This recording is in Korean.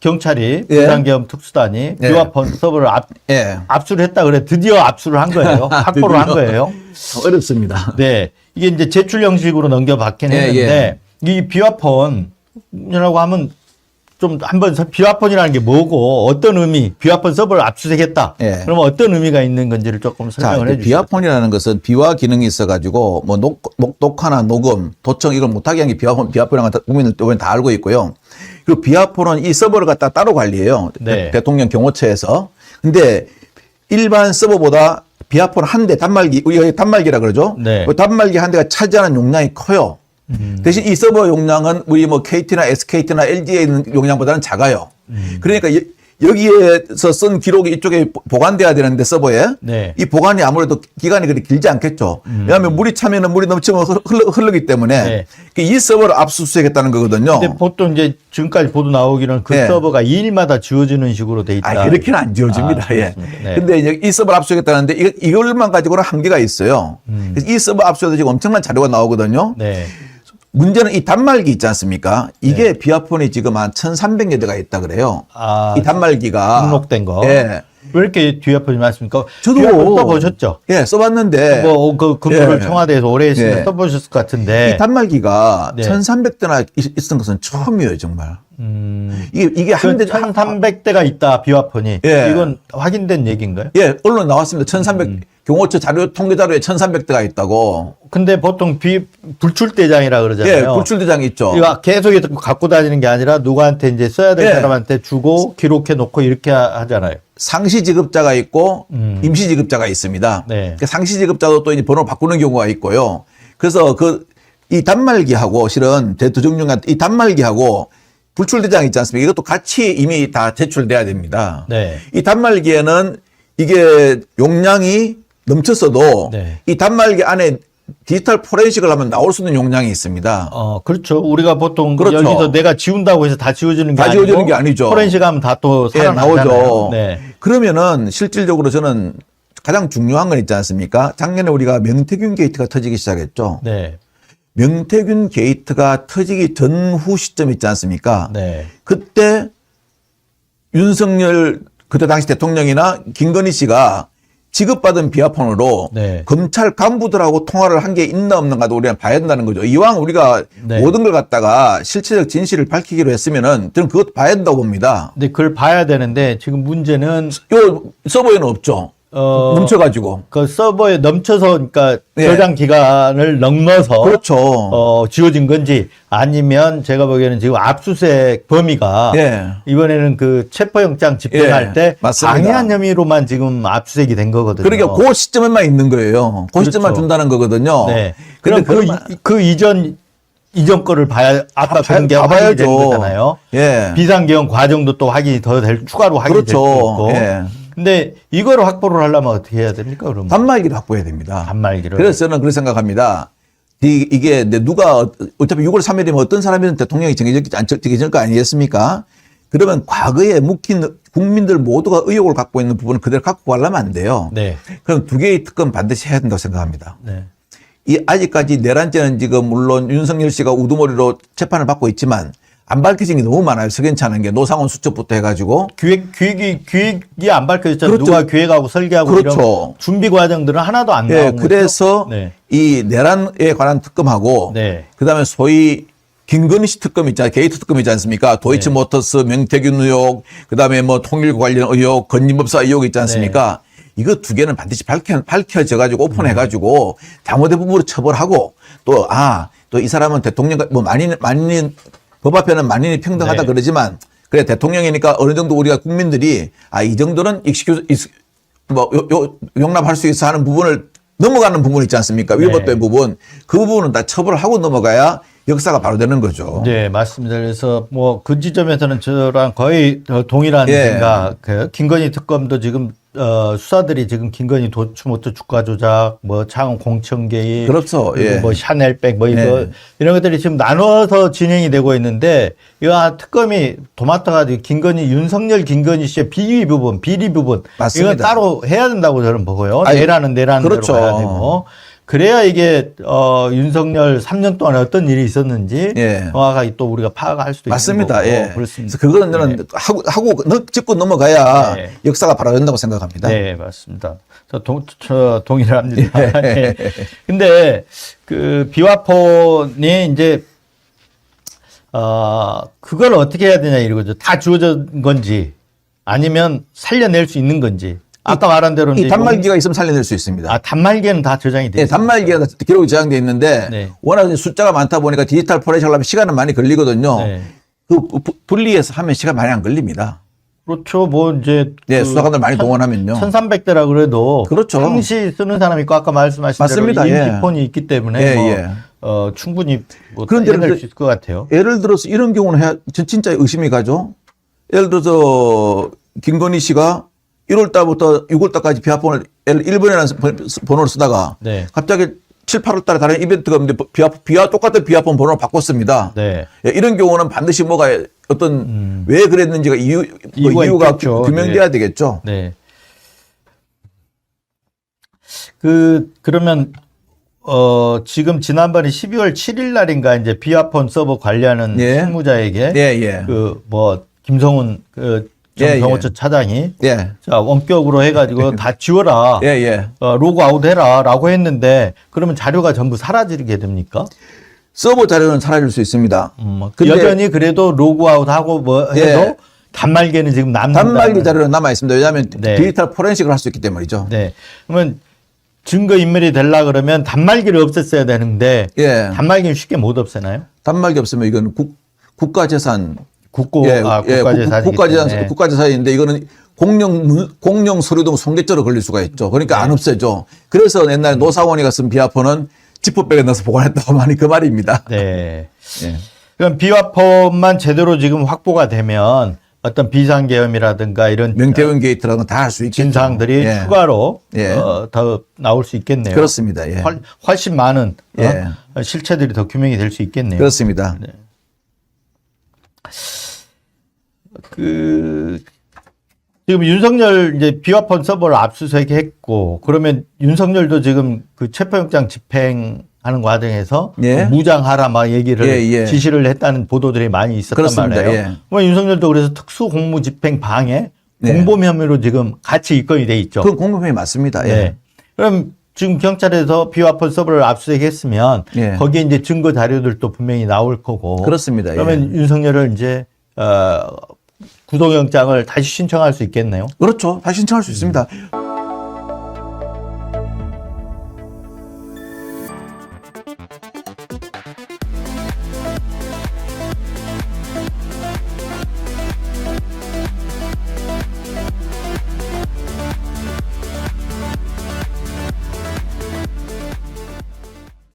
경찰이 예. 비상계엄 특수단이 예. 비화폰 서버를 예. 압수를 했다 그래. 드디어 압수를 한 거예요. 확보를 한 거예요. 어렵습니다. 네. 이게 이제 제출 형식으로 넘겨받긴 예, 했는데 이 비화폰이라고 하면 좀 한번 비화폰이라는 게 뭐고 어떤 의미, 비화폰 서버를 압수하겠다. 예. 그러면 어떤 의미가 있는 건지를 조금 설명을 해 주시죠. 비화폰이라는 것은 비화 기능이 있어가지고 뭐 녹화나 녹음, 도청 이걸 못하게 한 게 비화폰이라는 걸 국민들 다 알고 있고요. 그리고 비화폰은 이 서버를 갖다 따로 관리해요. 네. 대통령 경호처에서. 근데 일반 서버보다 비화폰 한 대 단말기, 우리가 단말기라 그러죠. 네. 그 단말기 한 대가 차지하는 용량이 커요. 대신 이 서버 용량은 우리 뭐 KT나 SKT나 LG에 있는 용량보다는 작아요. 그러니까 여기에서 쓴 기록이 이쪽에 보관돼야 되는데 서버에 네. 이 보관이 아무래도 기간이 그리 길지 않겠죠. 왜냐하면 물이 차면은 물이 넘치면 흐르기 때문에 네. 이 서버를 압수수색했다는 거거든요. 근데 보통 이제 지금까지 보도 나오기는 그 네. 서버가 2일마다 지워지는 식으로 돼 있다. 그렇게는 안 지워집니다. 예. 네. 근데 이제 이 서버를 압수했다는데 이걸만 가지고는 한계가 있어요. 그래서 이 서버 압수해도 지금 엄청난 자료가 나오거든요. 네. 문제는 이 단말기 있지 않습니까? 이게 네. 비화폰이 지금 한 1,300여 대가 있다 그래요. 아, 이 단말기가. 등록된 거. 예. 왜 이렇게 비화폰이 많습니까? 저도 비화폰 써보셨죠? 예, 써봤는데. 뭐 그 근무를 예. 청와대에서 오래 했으면 예. 써보셨을 것 같은데. 이 단말기가 네. 1,300대나 있었던 것은 처음이에요, 정말. 이게 한 대. 1,300대가 있다, 비화폰이. 예. 이건 확인된 얘기인가요? 예, 언론 나왔습니다. 1,300, 경호처 자료, 통계 자료에 1,300대가 있다고. 근데 보통 불출대장이라 예, 그러잖아요. 불출대장이 있죠. 이거 계속 이렇게 갖고 다니는 게 아니라 누구한테 이제 써야 될 예. 사람한테 주고 기록해 놓고 이렇게 하잖아요. 상시 지급자가 있고 임시 지급자가 있습니다. 네. 그 상시 지급자도 또 이제 번호 바꾸는 경우가 있고요. 그래서 이 단말기하고 실은 대투정령 이 단말기하고 불출대장 있지 않습니까? 이것도 같이 이미 다 제출돼야 됩니다. 네. 이 단말기에는 이게 용량이 넘쳤어도 네. 이 단말기 안에 디지털 포렌식을 하면 나올 수 있는 용량이 있습니다. 그렇죠. 우리가 보통 그렇죠. 여기서 내가 지운다고 해서 다 지워지는 게 다 아니고 지워지는 게 아니죠. 포렌식 하면 다 또 예, 살아나잖아요. 나오죠. 네. 그러면은 실질적으로 저는 가장 중요한 건 있지 않습니까? 작년에 우리가 명태균 게이트가 터지기 시작했죠. 네. 명태균 게이트가 터지기 전후 시점 있지 않습니까? 네. 그때 윤석열 그때 당시 대통령이나 김건희 씨가 지급받은 비화폰으로 네. 검찰 간부들하고 통화를 한 게 있나 없는가도 우리가 봐야 된다는 거죠. 이왕 우리가 네. 모든 걸 갖다가 실체적 진실을 밝히기로 했으면은 저는 그것도 봐야 된다고 봅니다. 근데 그걸 봐야 되는데 지금 문제는 요 서버에는 없죠. 뭉쳐가지고. 그 서버에 넘쳐서 그러니까 예. 저장 기간을 넘어서 그렇죠. 지워진 건지 아니면 제가 보기에는 지금 압수수색 범위가 예. 이번에는 그 체포영장 집행할 예, 때 맞습니다. 방해한 혐의로만 지금 압수수색이 된 거거든요. 그러니까 그 시점에만 있는 거예요. 그 시점만 그렇죠. 준다는 거거든요. 네. 근데 그럼 그 이전 거를 봐야 아까 그런 게 확인이 되는 거잖아요. 예. 비상계엄 과정도 또 확인이 더 추가로 확인이 될 수도 그렇죠. 있고. 예. 근데 이거를 확보를 하려면 어떻게 해야 됩니까? 그러면 단말기를 확보해야 됩니다. 단말기를. 그래서 저는 그렇게 생각합니다. 이게 누가 어차피 6월 3일이면 어떤 사람이든 대통령이 정해질 거 아니겠습니까? 그러면 과거에 묵힌 국민들 모두가 의혹을 갖고 있는 부분을 그대로 갖고 가려면 안 돼요. 네. 그럼 두 개의 특검 반드시 해야 된다고 생각합니다. 네. 아직까지 내란죄는 지금 물론 윤석열 씨가 우두머리로 재판을 받고 있지만 안 밝혀진 게 너무 많아요. 석연치 않은 게 노상원 수첩부터 해가지고. 기획이 안 밝혀졌잖아요. 그렇죠. 누가 기획하고 설계하고 그렇죠. 이런 준비 과정들은 하나도 안 예, 나온 거죠. 그래서 네. 이 내란에 관한 특검하고 네. 그다음에 소위 김건희 씨 특검 있잖아요. 게이트 특검 있지 않습니까? 도이치모터스, 명태균 의혹, 그다음에 뭐 통일 관련 의혹, 건진법사 의혹 있지 않습니까? 이거 두 개는 반드시 밝혀져 가지고 오픈해 가지고 잘못된 부분으로 처벌하고 또 이 사람은 대통령 뭐 만인 법 앞에는 만인이 평등하다 네. 그러지만 그래 대통령이니까 어느 정도 우리가 국민들이 이 정도는 용납할 수 있어 하는 부분을 넘어가는 부분 있지 않습니까? 위법된 부분. 그 부분은 다 처벌을 하고 넘어가야 역사가 바로 되는 거죠. 네, 맞습니다. 그래서 뭐 그 지점에서는 저랑 거의 동일한 예. 생각. 김건희 특검도 지금 수사들이 지금 김건희 도추모터 주가 조작, 뭐 창원 공천 개입, 그렇죠. 그리고 예. 뭐 샤넬백, 뭐 예. 이런 것들이 지금 나눠서 진행이 되고 있는데 이거 특검이 도맡아가 윤석열 김건희 씨의 비리 부분, 맞습니다. 이건 따로 해야 된다고 저는 보고요. 아니, 내란은 내란대로 그렇죠. 가야 되고. 그래야 이게 윤석열 3년 동안 어떤 일이 있었는지 예. 정확하게 또 우리가 파악할 수도 맞습니다. 있는 거고. 예. 그렇습니다. 그래서 그거는 저는 하고 짚고 넘어가야 네. 역사가 바라된다고 생각합니다. 네, 맞습니다. 저 동의를 합니다. 예. 네. 근데 그 비화폰이 이제 그걸 어떻게 해야 되냐 이거죠. 다 주어진 건지 아니면 살려낼 수 있는 건지. 아까 말한 대로 이 단말기가 있으면 살려낼 수 있습니다. 단말기는 다 저장이 돼 네, 있어요. 단말기가 기록이 저장돼 있는데 네. 워낙 숫자가 많다 보니까 디지털 포렌식 하려면 시간은 많이 걸리거든요. 네. 그 분리해서 하면 시간 많이 안 걸립니다. 그렇죠. 뭐 이제 네, 수사관들 많이 동원하면요. 1300대라 그래도 그렇죠. 평시 쓰는 사람이 있고 아까 말씀하신 맞습니다. 대로 예. 인지폰이 있기 때문에 예, 뭐 예. 충분히 뭐 그런데 살려낼 수 있을 것 같아요. 예를 들어서 이런 경우는 진짜 의심이 가죠. 예를 들어서 김건희 씨가 1월 달부터 6월 달까지 비화폰을 1번이라는 번호를 쓰다가 네. 갑자기 7, 8월 달에 다른 이벤트가 있는데 똑같은 비화폰 번호를 바꿨습니다. 네. 예, 이런 경우는 반드시 뭐가 어떤 왜 그랬는지가 이유가 이유가 있겠죠. 규명돼야 되겠죠. 네. 그러면 지금 지난번에 12월 7일 날인가 이제 비화폰 서버 관리하는 예. 실무자에게 예, 예. 김성훈 예, 정경호처 차장이 예. 자 원격으로 해가지고 다 지워라. 예, 예. 로그아웃 해라라고 했는데 그러면 자료가 전부 사라지게 됩니까? 서버 자료는 사라질 수 있습니다. 근데 여전히 그래도 로그아웃하고 뭐 해도 예. 단말기는 지금 남는다. 단말기 자료는 남아 있습니다. 왜냐하면 네. 디지털 포렌식을 할 수 있기 때문이죠. 네. 그러면 증거 인멸이 되려 그러면 단말기를 없앴어야 되는데 예. 단말기는 쉽게 못 없애나요? 단말기 없으면 이건 국가재산 국가재산이기 국가재산인데 이거는 공영 서류 등 손괴죄로 걸릴 수가 있죠. 그러니까 안 없애죠. 그래서 옛날에 노사원이가 쓴 비화폰은 지퍼백에 넣어서 보관했다고 많이 그 말입니다. 네. 예. 그럼 비화폰만 제대로 지금 확보가 되면 어떤 비상계엄이라든가 이런 명태균 게이트라는 건 다 할 수 있겠죠. 진상들이 예. 추가로 예. 더 나올 수 있겠네요. 그렇습니다. 예. 훨씬 많은 예. 실체들이 더 규명이 될 수 있겠네요. 그렇습니다. 네. 지금 윤석열 이제 비화폰 서버를 압수수색했고 그러면 윤석열도 지금 그 체포영장 집행하는 과정에서 예. 무장하라 막 얘기를 예. 지시를 했다는 보도들이 많이 있었단 그렇습니다. 말이에요. 예. 그럼 윤석열도 그래서 특수공무집행 방해 네. 공범 혐의로 지금 같이 입건이 돼 있죠. 그건 공범이 맞습니다. 예. 네. 그럼 지금 경찰에서 비화폰 서버를 압수수색했으면 예. 거기에 이제 증거 자료들도 분명히 나올 거고. 그렇습니다. 그러면 윤석열을 이제 구속영장을 다시 신청할 수 있겠네요. 그렇죠. 다시 신청할 수 있습니다.